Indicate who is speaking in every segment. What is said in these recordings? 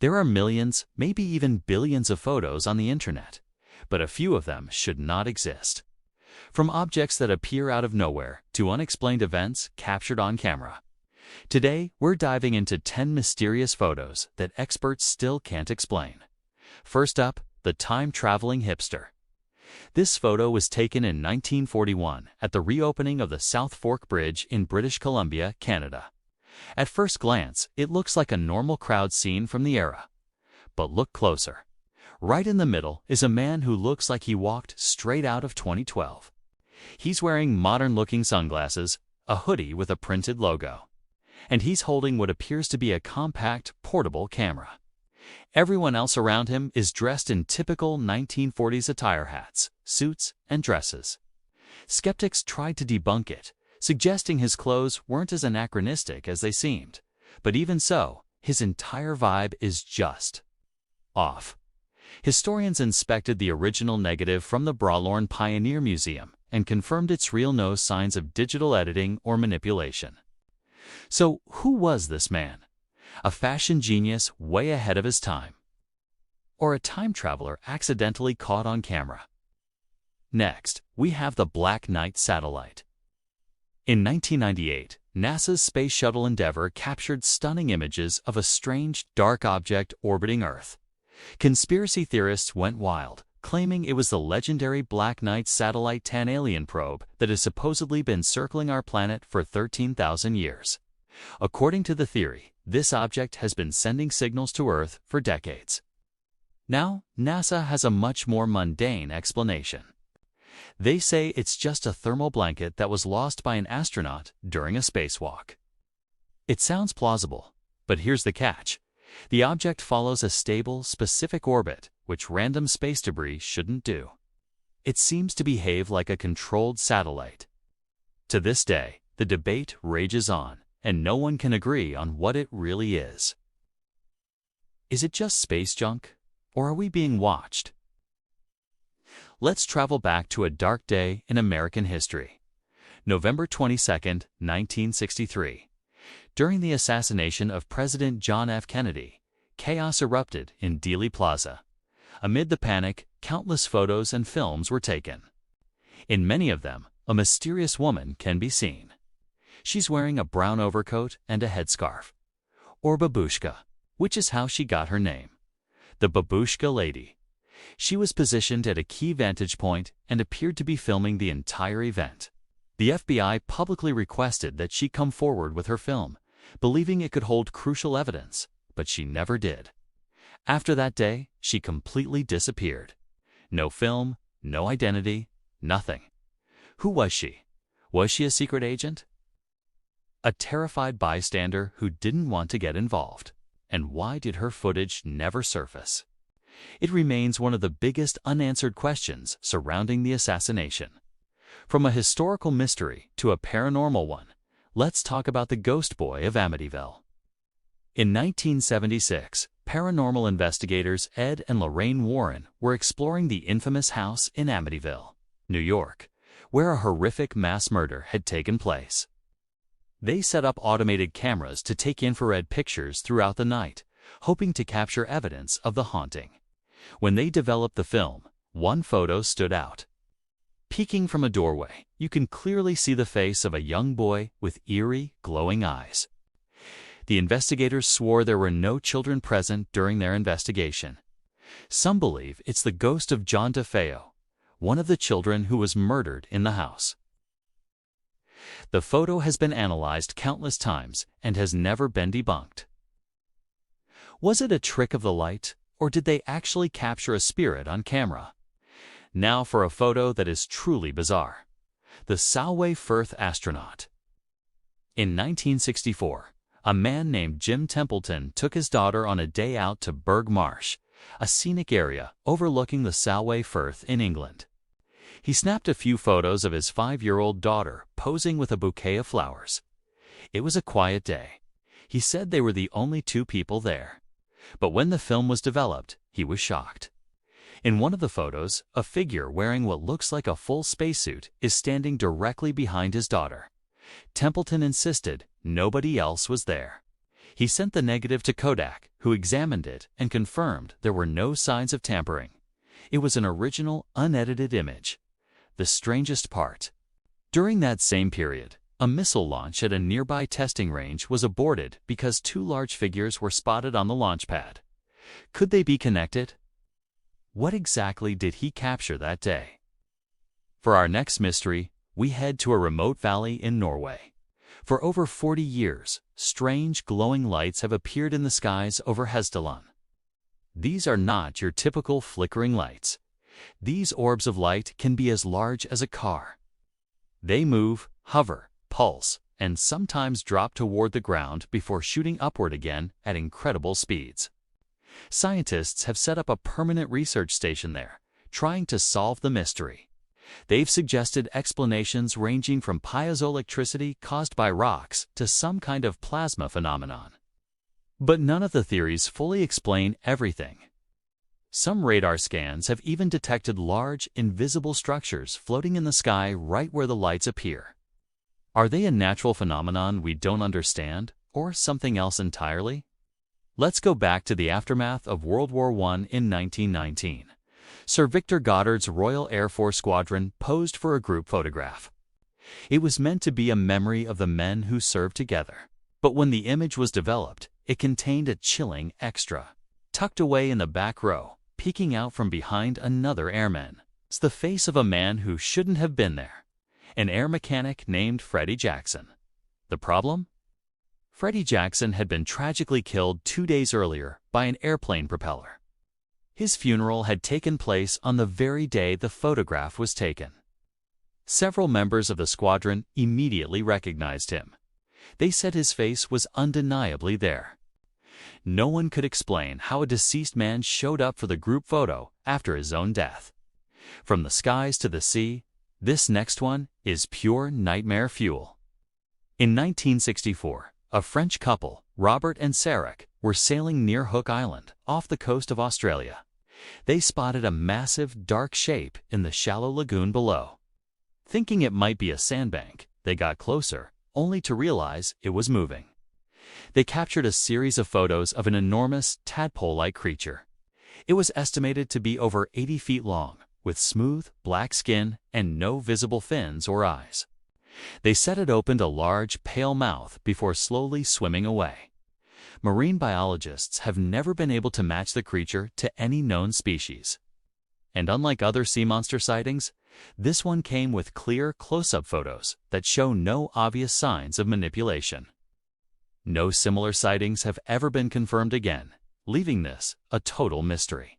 Speaker 1: There are millions, maybe even billions of photos on the internet, but a few of them should not exist. From objects that appear out of nowhere to unexplained events captured on camera. Today, we're diving into 10 mysterious photos that experts still can't explain. First up, the time-traveling hipster. This photo was taken in 1941 at the reopening of the South Fork Bridge in British Columbia, Canada. At first glance, it looks like a normal crowd scene from the era. But look closer. Right in the middle is a man who looks like he walked straight out of 2012. He's wearing modern-looking sunglasses, a hoodie with a printed logo, and he's holding what appears to be a compact, portable camera. Everyone else around him is dressed in typical 1940s attire: hats, suits, and dresses. Skeptics tried to debunk it, suggesting his clothes weren't as anachronistic as they seemed. But even so, his entire vibe is just off. Historians inspected the original negative from the Brawlorn Pioneer Museum and confirmed its real no signs of digital editing or manipulation. So who was this man? A fashion genius way ahead of his time? Or a time traveler accidentally caught on camera? Next, we have the Black Knight satellite. In 1998, NASA's Space Shuttle Endeavour captured stunning images of a strange, dark object orbiting Earth. Conspiracy theorists went wild, claiming it was the legendary Black Knight satellite Tan alien probe that has supposedly been circling our planet for 13,000 years. According to the theory, this object has been sending signals to Earth for decades. Now, NASA has a much more mundane explanation. They say it's just a thermal blanket that was lost by an astronaut during a spacewalk. It sounds plausible, but here's the catch. The object follows a stable, specific orbit, which random space debris shouldn't do. It seems to behave like a controlled satellite. To this day, the debate rages on, and no one can agree on what it really is. Is it just space junk, or are we being watched? Let's travel back to a dark day in American history. November 22, 1963. During the assassination of President John F. Kennedy, chaos erupted in Dealey Plaza. Amid the panic, countless photos and films were taken. In many of them, a mysterious woman can be seen. She's wearing a brown overcoat and a headscarf. Or Babushka, which is how she got her name. The Babushka Lady. She was positioned at a key vantage point and appeared to be filming the entire event. The FBI publicly requested that she come forward with her film, believing it could hold crucial evidence, but she never did. After that day, she completely disappeared. No film, no identity, nothing. Who was she? Was she a secret agent? A terrified bystander who didn't want to get involved. And why did her footage never surface? It remains one of the biggest unanswered questions surrounding the assassination. From a historical mystery to a paranormal one, let's talk about the ghost boy of Amityville. In 1976, paranormal investigators Ed and Lorraine Warren were exploring the infamous house in Amityville, New York, where a horrific mass murder had taken place. They set up automated cameras to take infrared pictures throughout the night, hoping to capture evidence of the haunting. When they developed the film, one photo stood out. Peeking from a doorway, you can clearly see the face of a young boy with eerie, glowing eyes. The investigators swore there were no children present during their investigation. Some believe it's the ghost of John DeFeo, one of the children who was murdered in the house. The photo has been analyzed countless times and has never been debunked. Was it a trick of the light, or did they actually capture a spirit on camera? Now for a photo that is truly bizarre. The Solway Firth astronaut. In 1964, a man named Jim Templeton took his daughter on a day out to Burgh Marsh, a scenic area overlooking the Solway Firth in England. He snapped a few photos of his 5-year-old daughter posing with a bouquet of flowers. It was a quiet day. He said they were the only two people there. But when the film was developed, he was shocked. In one of the photos, a figure wearing what looks like a full spacesuit is standing directly behind his daughter. Templeton insisted nobody else was there. He sent the negative to Kodak, who examined it and confirmed there were no signs of tampering. It was an original, unedited image. The strangest part: during that same period, a missile launch at a nearby testing range was aborted because two large figures were spotted on the launch pad. Could they be connected? What exactly did he capture that day? For our next mystery, we head to a remote valley in Norway. For over 40 years, strange glowing lights have appeared in the skies over Hessdalen. These are not your typical flickering lights. These orbs of light can be as large as a car. They move, hover, pulse, and sometimes drop toward the ground before shooting upward again at incredible speeds. Scientists have set up a permanent research station there, trying to solve the mystery. They've suggested explanations ranging from piezoelectricity caused by rocks to some kind of plasma phenomenon. But none of the theories fully explain everything. Some radar scans have even detected large, invisible structures floating in the sky right where the lights appear. Are they a natural phenomenon we don't understand, or something else entirely? Let's go back to the aftermath of World War I in 1919. Sir Victor Goddard's Royal Air Force Squadron posed for a group photograph. It was meant to be a memory of the men who served together. But when the image was developed, it contained a chilling extra. Tucked away in the back row, peeking out from behind another airman, is the face of a man who shouldn't have been there. An air mechanic named Freddy Jackson. The problem? Freddy Jackson had been tragically killed 2 days earlier by an airplane propeller. His funeral had taken place on the very day the photograph was taken. Several members of the squadron immediately recognized him. They said his face was undeniably there. No one could explain how a deceased man showed up for the group photo after his own death. From the skies to the sea, this next one is pure nightmare fuel. In 1964, a French couple, Robert and Sarah, were sailing near Hook Island, off the coast of Australia. They spotted a massive, dark shape in the shallow lagoon below. Thinking it might be a sandbank, they got closer, only to realize it was moving. They captured a series of photos of an enormous, tadpole-like creature. It was estimated to be over 80 feet long, with smooth, black skin and no visible fins or eyes. They said it opened a large, pale mouth before slowly swimming away. Marine biologists have never been able to match the creature to any known species. And unlike other sea monster sightings, this one came with clear close-up photos that show no obvious signs of manipulation. No similar sightings have ever been confirmed again, leaving this a total mystery.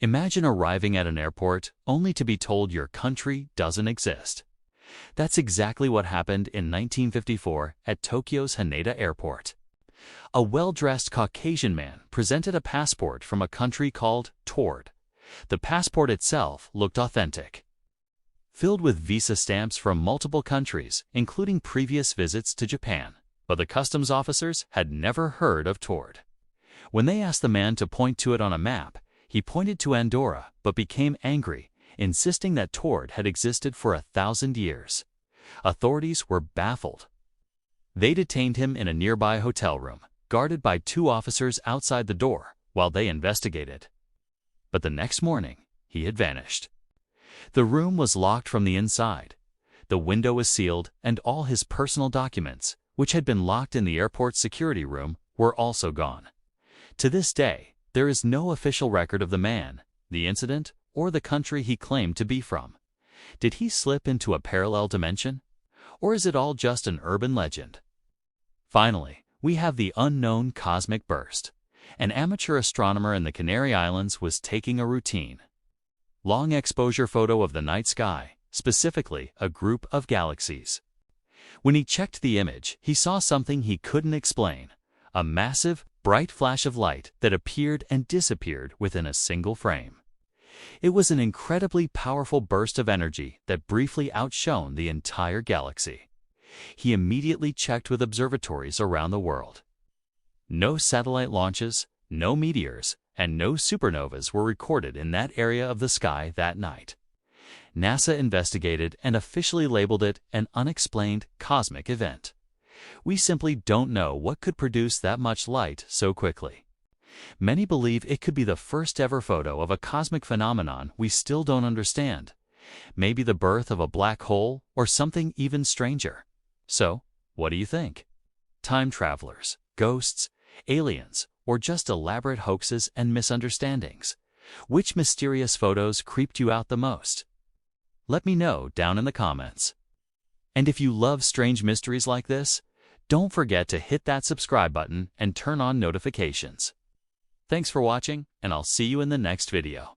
Speaker 1: Imagine arriving at an airport only to be told your country doesn't exist. That's exactly what happened in 1954 at Tokyo's Haneda Airport. A well-dressed Caucasian man presented a passport from a country called Taured. The passport itself looked authentic, filled with visa stamps from multiple countries, including previous visits to Japan. But the customs officers had never heard of Taured. When they asked the man to point to it on a map, he pointed to Andorra but became angry, insisting that Taured had existed for 1,000 years. Authorities were baffled. They detained him in a nearby hotel room, guarded by 2 officers outside the door, while they investigated. But the next morning, he had vanished. The room was locked from the inside. The window was sealed, and all his personal documents, which had been locked in the airport security room, were also gone. To this day, there is no official record of the man, the incident, or the country he claimed to be from. Did he slip into a parallel dimension? Or is it all just an urban legend? Finally, we have the unknown cosmic burst. An amateur astronomer in the Canary Islands was taking a routine long exposure photo of the night sky, specifically a group of galaxies. When he checked the image, he saw something he couldn't explain: a massive, bright flash of light that appeared and disappeared within a single frame. It was an incredibly powerful burst of energy that briefly outshone the entire galaxy. He immediately checked with observatories around the world. No satellite launches, no meteors, and no supernovas were recorded in that area of the sky that night. NASA investigated and officially labeled it an unexplained cosmic event. We simply don't know what could produce that much light so quickly. Many believe it could be the first ever photo of a cosmic phenomenon we still don't understand. Maybe the birth of a black hole or something even stranger. So, what do you think? Time travelers, ghosts, aliens, or just elaborate hoaxes and misunderstandings? Which mysterious photos creeped you out the most? Let me know down in the comments. And if you love strange mysteries like this, don't forget to hit that subscribe button and turn on notifications. Thanks for watching, and I'll see you in the next video.